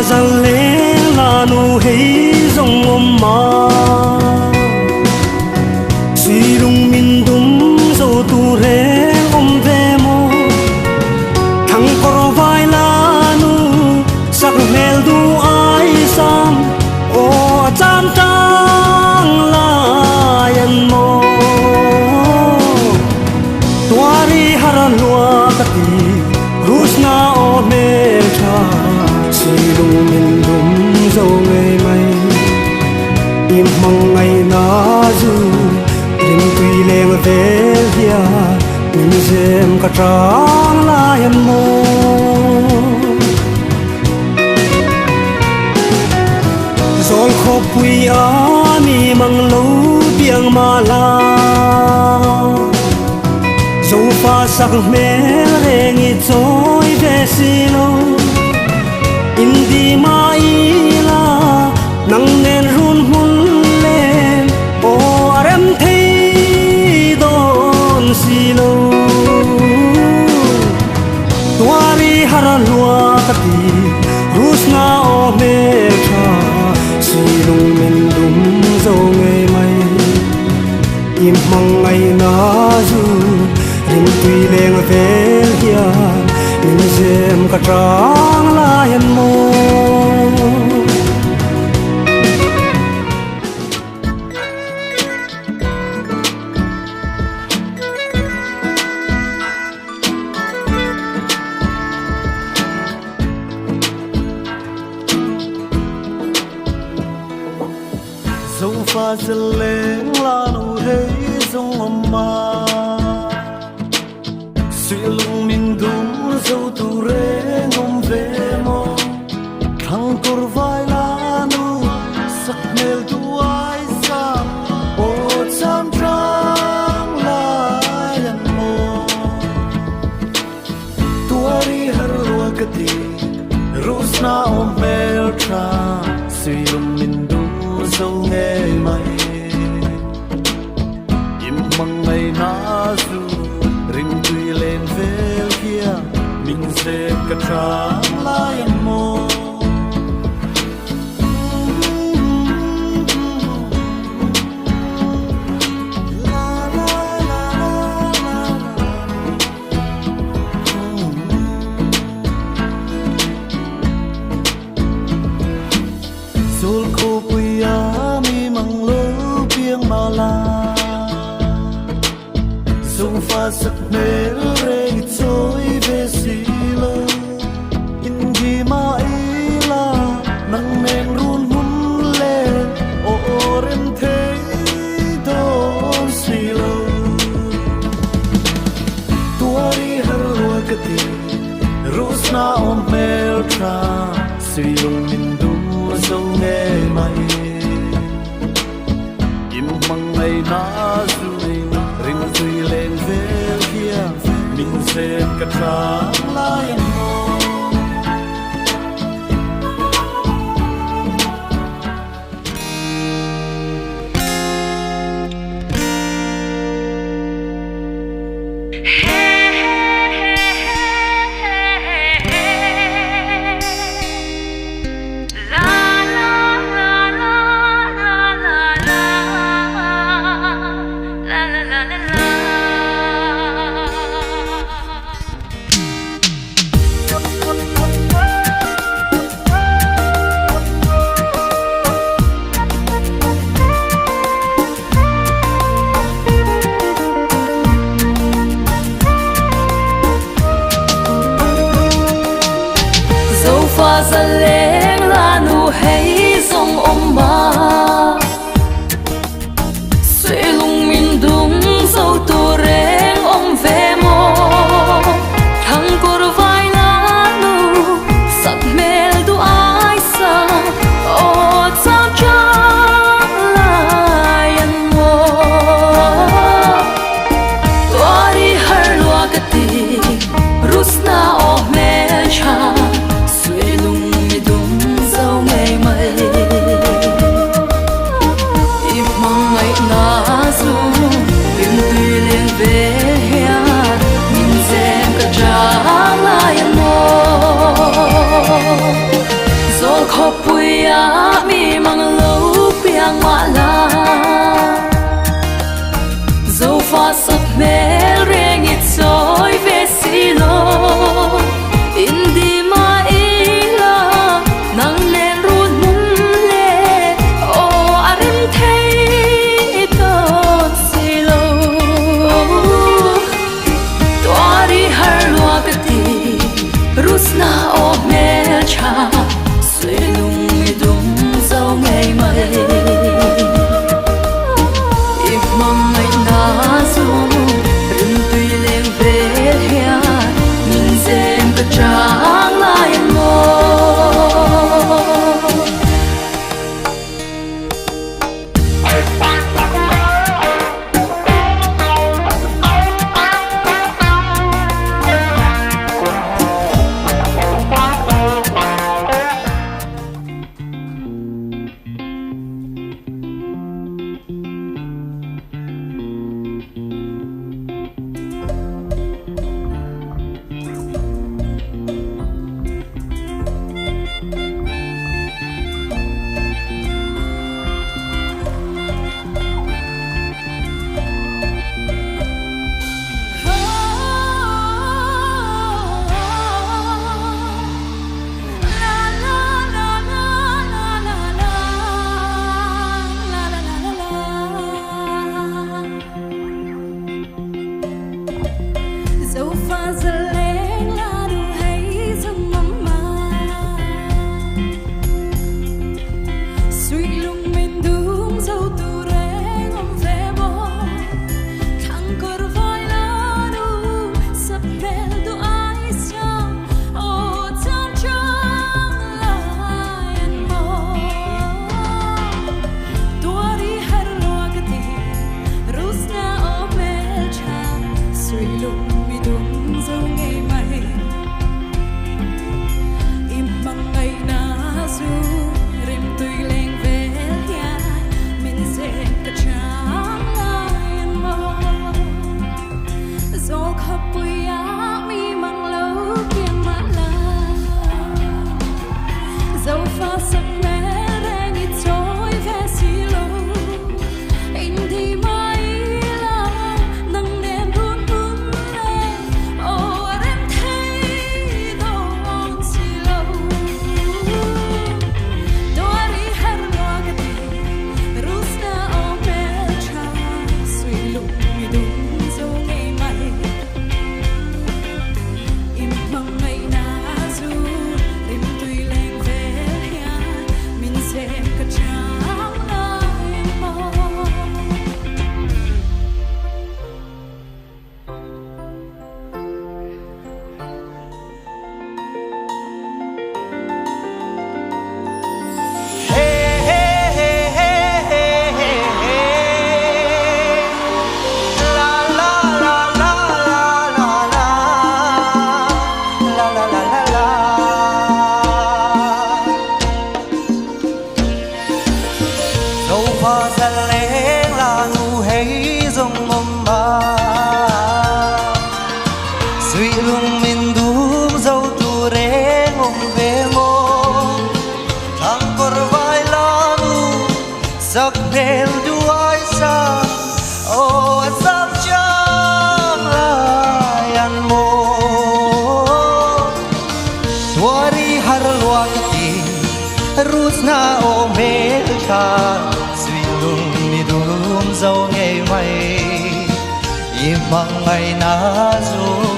Rằng lẽ là nụ hí dòng ôm mà suy đung min đúng dấu tu rẽ ôm về mô thằng cỏ vai là nụ sắc mèo du ai sam ô chan trăng la yan mô tuari hara lua kati rusna o me cha lung min lung dâu ngày mai im mong ngày na du đêm tuy leng về dia mình xem cả trăng la yan mô rồi khóc quy ani mang lâu biang ma la dâu pha sắc mê rengi trôi về xì lâu indi maila nang nen run hun len o arem thei don silo tuari hara lua kati rusna o me tha silung min dum zo ngai mai im mang ngai na zu rim tui leng vel hia min zem ka trang la yan mo dấu pha dần lên là nụ hế dấu amma suy lung min đúng dấu tu rê ngom về mô thằng cor vai la nu sắc mel tu ai sa ô cham trăng la yan mô tuari har lua kati rusna om mel tra suy lung min đúng dấu nghe mai im mang ngày na du ring tui lên về kia mình sẽ cả trăng la yan mô sol ko puya mi mang lo piang ma la sung pha sắc mê re trôi về xì lơ in đi mai la nang men run hun lên ô rem thế don xì lơ tuari kati Rusna om mel tra Silong mindu zo nghe mai Im mang ngày na zui Ring zui lên vel kia Mình sen cả tra lai mo Pha za leng la nu hay song om ma suy lung min dung dâu tu reng om ve mo thang cor vai na nu sat mel du ai sa o chao chang lai an mo tuari har lua ka ti rusna o mel cha Hãy subscribe cho kênh Ghiền Mì Gõ để không bỏ lỡ suy lung min đum dâu tu rê ngông về mô thang cor vai lanu sắc nền duai sa ô sắc chang lai an mô tuari har luang ti rusna o mel cha suy lung mi đum dâu ngày mai im mang ngày na zun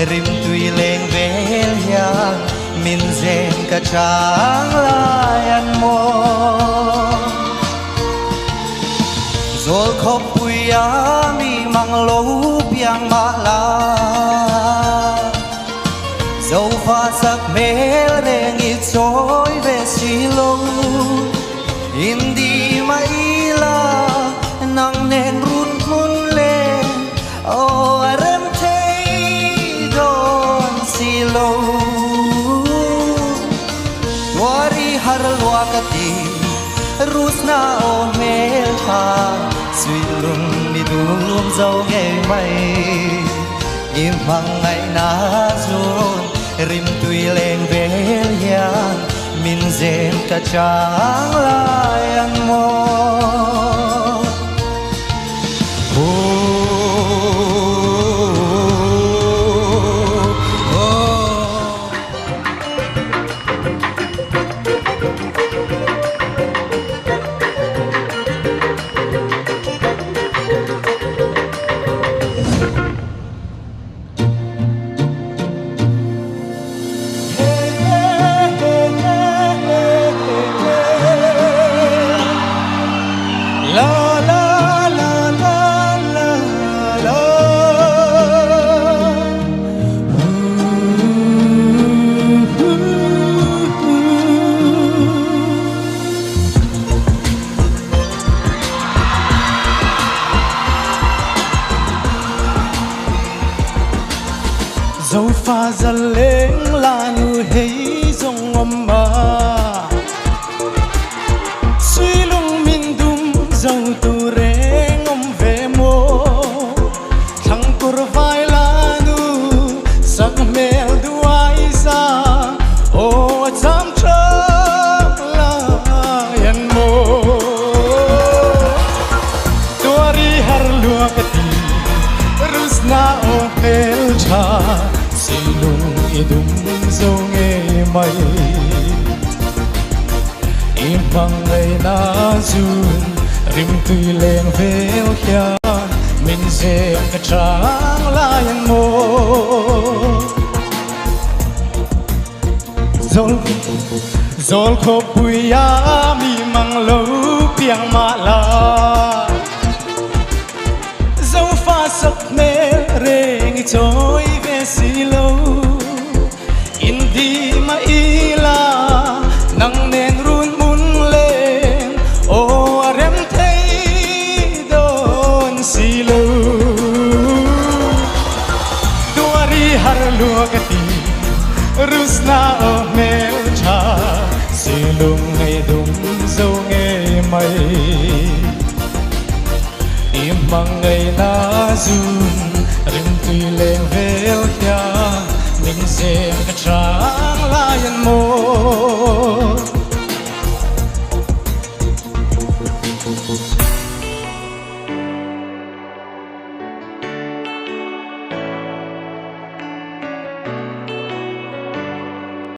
rim tui leng vel yang min zen ka chang lai an mo zol khop puya mi mang lo piang ma la dâu pha sắc mel reng i choi ve si lo indi mai la nang nen run mun le o rem silo wari har luakati rusna o mel pa suilung mi dum dâu ngày mai im mang ngày na zon rim tui leng vel yang min zen ka chang lai an mo dâu pha ra leng la nu hei dòng âm ma suy lung min dum dâu tu reng om ve mo thang kur vai la nu sắc mel duai sa o cham chak la yan mo tuari har luakati rusna o mel cha silung idum dâu nghe mây im bằng ngày na dun rim tui leng vel khian min zen ka chang lai an mo zol kho puya mi mang lo piang ma la dâu pha sắc mel reng choi silo indi ma ila nang nen run mun len o rem thei don silo duari har luakati rusna o mel cha silung ngày dum dâu nghe mai im mang ngày na dun rim tui leng vel ya